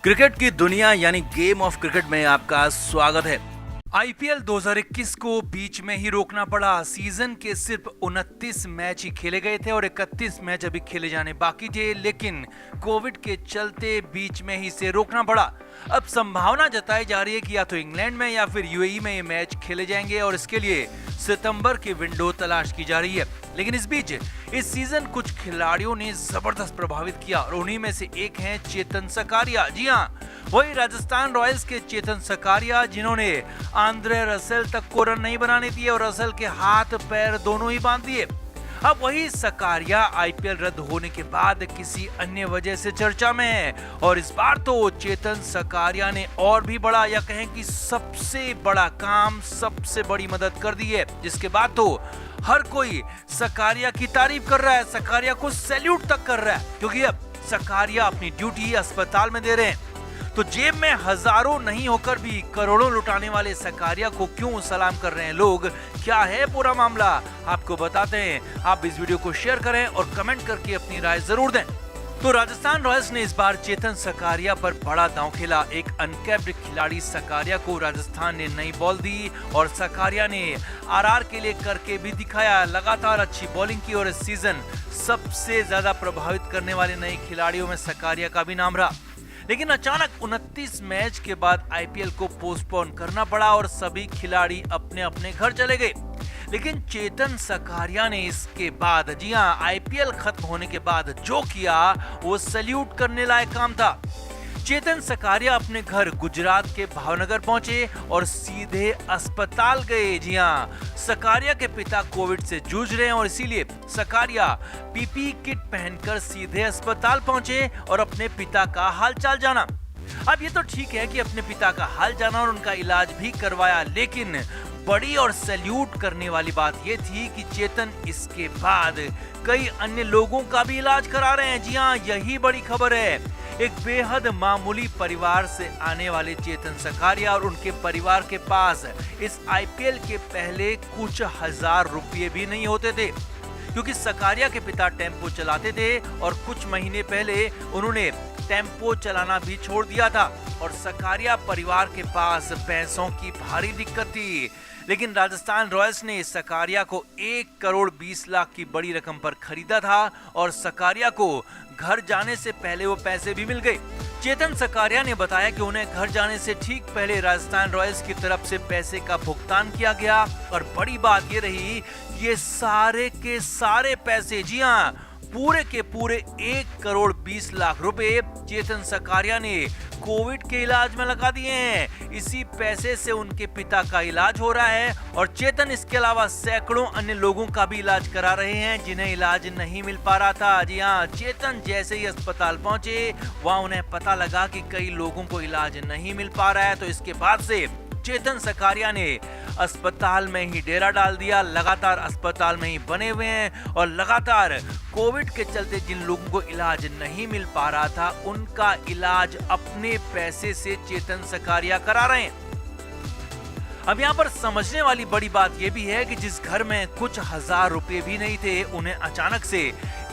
Cricket की दुनिया यानी गेम ऑफ क्रिकेट में आपका स्वागत है। आईपीएल 2021 को बीच में ही रोकना पड़ा। सीजन के सिर्फ 29 मैच ही खेले गए थे और 31 मैच अभी खेले जाने बाकी थे, लेकिन कोविड के चलते बीच में ही इसे रोकना पड़ा। अब संभावना जताई जा रही है कि या तो इंग्लैंड में या फिर यूएई में ये मैच खेले जाएंगे और इसके लिए सितंबर की विंडो तलाश की जा रही है। लेकिन इस बीच इस सीजन कुछ खिलाड़ियों ने जबरदस्त प्रभावित किया और उन्हीं में से एक हैं चेतन सकारिया। जी हाँ, वही राजस्थान रॉयल्स के चेतन सकारिया जिन्होंने आंद्रे रसेल तक को रन नहीं बनाने दिए और रसेल के हाथ पैर दोनों ही बांध दिए। अब वही सकारिया आईपीएल रद्द होने के बाद किसी अन्य वजह से चर्चा में है और इस बार तो चेतन सकारिया ने और भी बड़ा या कहें कि सबसे बड़ा काम, सबसे बड़ी मदद कर दी है, जिसके बाद तो हर कोई सकारिया की तारीफ कर रहा है, सकारिया को सैल्यूट तक कर रहा है, क्योंकि अब सकारिया अपनी ड्यूटी अस्पताल में दे रहे हैं। तो जेब में हजारों नहीं होकर भी करोड़ों लुटाने वाले सकारिया को क्यों सलाम कर रहे हैं लोग, क्या है पूरा मामला, आपको बताते हैं। आप इस वीडियो को शेयर करें और कमेंट करके अपनी राय जरूर दें। तो राजस्थान रॉयल्स ने इस बार चेतन सकारिया पर बड़ा दांव खेला। एक अनकैप्ड खिलाड़ी सकारिया को राजस्थान ने नई बॉल दी और सकारिया ने आरआर के लिए करके भी दिखाया। लगातार अच्छी बॉलिंग की और इस सीजन सबसे ज्यादा प्रभावित करने वाले नए खिलाड़ियों में सकारिया का भी नाम रहा। लेकिन अचानक 29 मैच के बाद आईपीएल को पोस्टपोन करना पड़ा और सभी खिलाड़ी अपने अपने घर चले गए। लेकिन चेतन सकारिया ने इसके बाद, जी हां, आईपीएल खत्म होने के बाद जो किया वो सैल्यूट करने लायक काम था। चेतन सकारिया अपने घर गुजरात के भावनगर पहुंचे और सीधे अस्पताल गए। जी हां, सकारिया के पिता कोविड से जूझ रहे हैं और इसीलिए सकारिया पीपीई किट पहनकर सीधे अस्पताल पहुंचे और अपने पिता का हालचाल जाना। अब ये तो ठीक है कि अपने पिता का हाल जाना और उनका इलाज भी करवाया, लेकिन बड़ी और सैल्यूट करने वाली बात यह थी कि चेतन इसके बाद कई अन्य लोगों का भी इलाज करा रहे हैं। जी हाँ, यही बड़ी खबर है। एक बेहद मामूली परिवार से आने वाले चेतन सकारिया और उनके परिवार के पास इस आईपीएल के पहले कुछ हजार रुपये भी नहीं होते थे, क्योंकि सकारिया के पिता टेम्पो चलाते थे और कुछ महीने पहले उन्होंने टेम्पो चलाना भी छोड़ दिया था और सकारिया परिवार के पास पैसों की भारी दिक्कत थी। लेकिन राजस्थान रॉयल्स ने सकारिया को 1 करोड़ 20 लाख की बड़ी रकम पर खरीदा था और सकारिया को घर जाने से पहले वो पैसे भी मिल गए। चेतन सकारिया ने बताया कि उन्हें घर जाने से ठीक पहले राजस्थान रॉयल्स की तरफ से पैसे का भुगतान किया गया और बड़ी बात ये रही, ये सारे के सारे पैसे, जी हाँ, पूरे के पूरे 1 करोड़ 20 लाख रुपए चेतन सकारिया ने कोविड के इलाज में लगा दिए हैं। इसी पैसे से उनके पिता का इलाज हो रहा है और चेतन इसके अलावा सैकड़ों अन्य लोगों का भी इलाज करा रहे हैं जिन्हें इलाज नहीं मिल पा रहा था। जी हाँ, चेतन जैसे ही अस्पताल पहुंचे वहां उन्हें पता लगा कि कई लोगों को इलाज नहीं मिल पा रहा है, तो इसके बाद से चेतन सकारिया ने अस्पताल में ही डेरा डाल दिया। लगातार अस्पताल में ही बने हुए हैं और लगातार कोविड के चलते जिन लोगों को इलाज नहीं मिल पा रहा था उनका इलाज अपने पैसे से चेतन सकारिया करा रहे हैं। अब यहाँ पर समझने वाली बड़ी बात यह भी है कि जिस घर में कुछ हजार रुपए भी नहीं थे, उन्हें अचानक से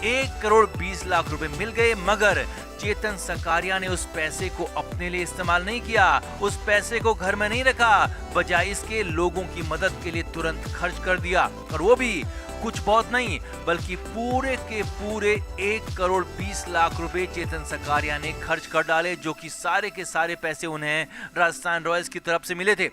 1 करोड़ 20 लाख रुपए मिल गए, मगर चेतन सकारिया ने उस पैसे को अपने लिए इस्तेमाल नहीं किया, उस पैसे को घर में नहीं रखा, बजाय इसके लोगों की मदद के लिए तुरंत खर्च कर दिया और वो भी कुछ बहुत नहीं बल्कि पूरे के पूरे 1 करोड़ 20 लाख रुपए चेतन सकारिया ने खर्च कर डाले, जो कि सारे के सारे पैसे उन्हें राजस्थान रॉयल्स की तरफ से मिले थे।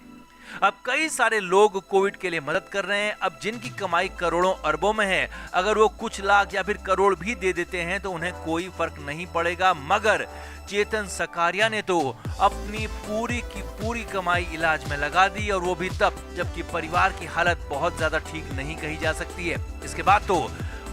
अब कई सारे लोग कोविड के लिए मदद कर रहे हैं। अब जिनकी कमाई करोड़ों अरबों में है, अगर वो कुछ लाख या फिर करोड़ भी दे देते हैं तो उन्हें कोई फर्क नहीं पड़ेगा, मगर चेतन सकारिया ने तो अपनी पूरी की पूरी कमाई इलाज में लगा दी और वो भी तब जबकि परिवार की हालत बहुत ज्यादा ठीक नहीं कही जा सकती है। इसके बाद तो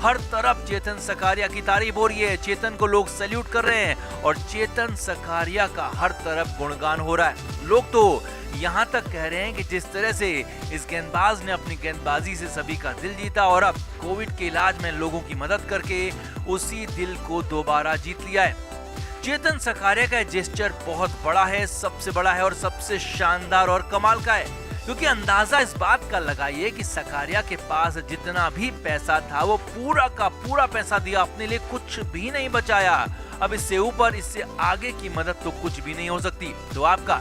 हर तरफ चेतन सकारिया की तारीफ हो रही है, चेतन को लोग सैल्यूट कर रहे हैं और चेतन सकारिया का हर तरफ गुणगान हो रहा है। लोग तो यहाँ तक कह रहे हैं कि जिस तरह से इस गेंदबाज ने अपनी गेंदबाजी से सभी का दिल जीता और अब कोविड के इलाज में लोगों की मदद करके उसी दिल को दोबारा जीत लिया है। चेतन सकारिया का जेस्चर बहुत बड़ा है, सबसे बड़ा है और सबसे शानदार और कमाल का है। क्योंकि अंदाजा इस बात का लगाइए कि सकारिया के पास जितना भी पैसा था वो पूरा का पूरा पैसा दिया, अपने लिए कुछ भी नहीं बचाया। अब इससे ऊपर इससे आगे की मदद तो कुछ भी नहीं हो सकती। तो आपका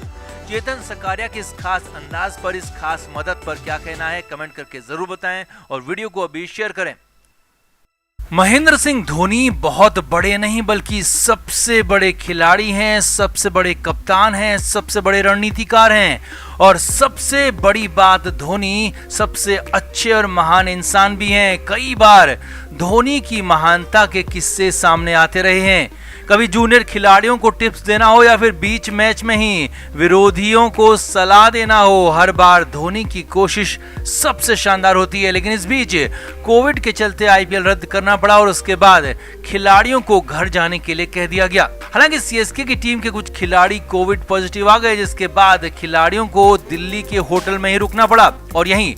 चेतन सकारिया के इस खास अंदाज पर, इस खास मदद पर क्या कहना है, कमेंट करके जरूर बताएं और वीडियो को अभी शेयर करें। महेंद्र सिंह धोनी बहुत बड़े नहीं बल्कि सबसे बड़े खिलाड़ी हैं, सबसे बड़े कप्तान हैं, सबसे बड़े रणनीतिकार हैं और सबसे बड़ी बात धोनी सबसे अच्छे और महान इंसान भी हैं। कई बार धोनी की महानता के किस्से सामने आते रहे हैं। कभी जूनियर खिलाड़ियों को टिप्स देना हो या फिर बीच मैच में ही विरोधियों को सलाह देना हो, हर बार धोनी की कोशिश सबसे शानदार होती है। लेकिन इस बीच कोविड के चलते आईपीएल रद्द करना पड़ा और उसके बाद खिलाड़ियों को घर जाने के लिए कह दिया गया। हालांकि सीएसके की टीम के कुछ खिलाड़ी कोविड पॉजिटिव आ गए, जिसके बाद खिलाड़ियों को दिल्ली के होटल में ही रुकना पड़ा और यहीं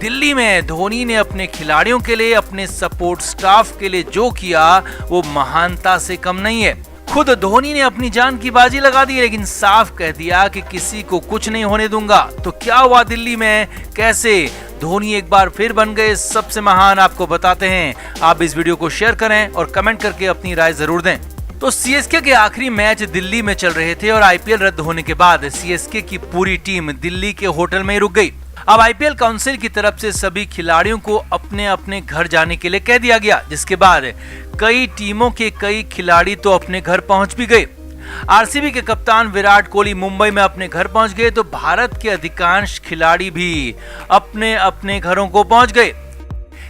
दिल्ली में धोनी ने अपने खिलाड़ियों के लिए, अपने सपोर्ट स्टाफ के लिए जो किया वो महानता से कम नहीं है। खुद धोनी ने अपनी जान की बाजी लगा दी, लेकिन साफ कह दिया कि किसी को कुछ नहीं होने दूंगा। तो क्या हुआ दिल्ली में, कैसे धोनी एक बार फिर बन गए सबसे महान, आपको बताते हैं। आप इस वीडियो को शेयर करें और कमेंट करके अपनी राय जरूर दें। तो सीएसके के आखिरी मैच दिल्ली में चल रहे थे और आईपीएल रद्द होने के बाद सीएसके की पूरी टीम दिल्ली के होटल में ही रुक गई। अब आईपीएल काउंसिल की तरफ से सभी खिलाड़ियों को अपने अपने घर जाने के लिए कह दिया गया, जिसके बाद कई टीमों के कई खिलाड़ी तो अपने घर पहुंच भी गए। आरसीबी के कप्तान विराट कोहली मुंबई में अपने घर पहुंच गए, तो भारत के अधिकांश खिलाड़ी भी अपने अपने घरों को पहुंच गए।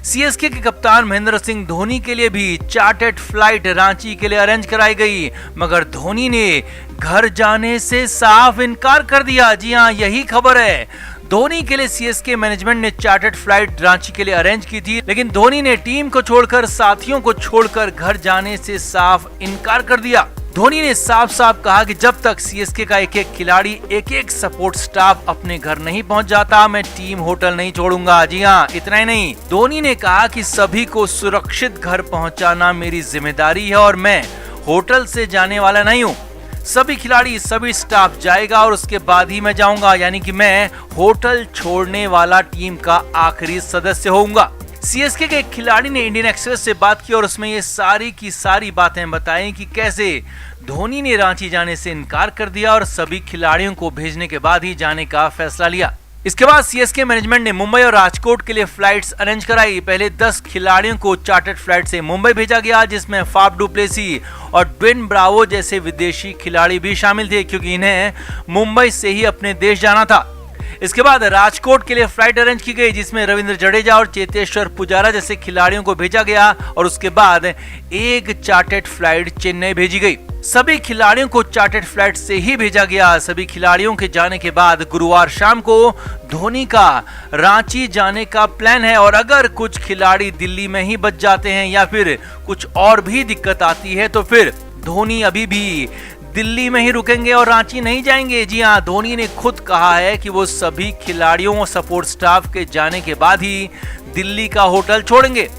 सीएसके के कप्तान महेंद्र सिंह धोनी के लिए भी चार्टर्ड फ्लाइट रांची के लिए अरेंज कराई गई, मगर धोनी ने घर जाने से साफ इनकार कर दिया। जी हां, यही खबर है। धोनी के लिए सीएसके मैनेजमेंट ने चार्टर्ड फ्लाइट रांची के लिए अरेंज की थी, लेकिन धोनी ने टीम को छोड़कर, साथियों को छोड़कर घर जाने से साफ इनकार कर दिया। धोनी ने साफ साफ कहा कि जब तक सीएसके का एक एक खिलाड़ी, एक एक सपोर्ट स्टाफ अपने घर नहीं पहुंच जाता, मैं टीम होटल नहीं छोड़ूंगा। जी हां, इतना ही नहीं, धोनी ने कहा कि सभी को सुरक्षित घर पहुंचाना मेरी जिम्मेदारी है और मैं होटल से जाने वाला नहीं हूं। सभी खिलाड़ी, सभी स्टाफ जाएगा और उसके बाद ही मैं जाऊंगा, यानी कि मैं होटल छोड़ने वाला टीम का आखिरी सदस्य होऊंगा। सीएसके के एक खिलाड़ी ने इंडियन एक्सप्रेस से बात की और उसमें ये सारी की सारी बातें बताई कि कैसे धोनी ने रांची जाने से इनकार कर दिया और सभी खिलाड़ियों को भेजने के बाद ही जाने का फैसला लिया। इसके बाद सीएसके मैनेजमेंट ने मुंबई और राजकोट के लिए फ्लाइट्स अरेंज कराई। पहले 10 खिलाड़ियों को चार्टर्ड फ्लाइट से मुंबई भेजा गया, जिसमें फाफ डु प्लेसी और ड्वेन ब्रावो जैसे विदेशी खिलाड़ी भी शामिल थे, क्योंकि इन्हें मुंबई से ही अपने देश जाना था। इसके बाद राजकोट के लिए फ्लाइट अरेंज की गई, जिसमें रविंद्र जडेजा और चेतेश्वर पुजारा जैसे खिलाड़ियों को भेजा गया और उसके बाद एक चार्टर्ड फ्लाइट चेन्नई भेजी गई। सभी खिलाड़ियों को चार्टर्ड फ्लाइट से ही भेजा गया। सभी खिलाड़ियों के जाने के बाद गुरुवार शाम को धोनी का रांची जाने का प्लान है और अगर कुछ खिलाड़ी दिल्ली में ही बच जाते हैं या फिर कुछ और भी दिक्कत आती है तो फिर धोनी अभी भी दिल्ली में ही रुकेंगे और रांची नहीं जाएंगे। जी हां, धोनी ने खुद कहा है कि वो सभी खिलाड़ियों और सपोर्ट स्टाफ के जाने के बाद ही दिल्ली का होटल छोड़ेंगे।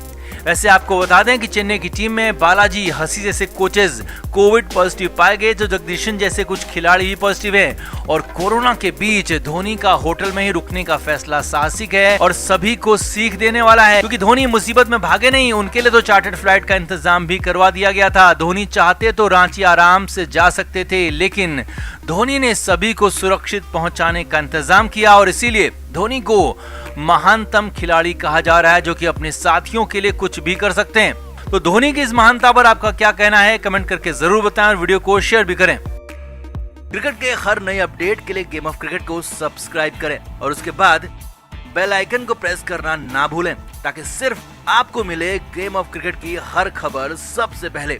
वैसे आपको बता दें कि चेन्नई की टीम में बालाजी हसी जैसे कोचेस कोविड पॉजिटिव पाए गए, तो जगदीशन जैसे कुछ खिलाड़ी भी पॉजिटिव हैं और कोरोना के बीच धोनी का होटल में ही रुकने का फैसला साहसिक है और सभी को सीख देने वाला है, क्योंकि धोनी मुसीबत में भागे नहीं, उनके लिए तो चार्टर्ड फ्लाइट का इंतजाम भी करवा दिया गया था। धोनी चाहते तो रांची आराम से जा सकते थे, लेकिन धोनी ने सभी को सुरक्षित पहुंचाने का इंतजाम किया और इसीलिए धोनी को महानतम खिलाड़ी कहा जा रहा है, जो कि अपने साथियों के लिए कुछ भी कर सकते हैं। तो धोनी की इस महानता पर आपका क्या कहना है, कमेंट करके जरूर बताएं और वीडियो को शेयर भी करें। क्रिकेट के हर नए अपडेट के लिए गेम ऑफ क्रिकेट को सब्सक्राइब करें और उसके बाद बेल आइकन को प्रेस करना ना भूलें, ताकि सिर्फ आपको मिले गेम ऑफ क्रिकेट की हर खबर सबसे पहले।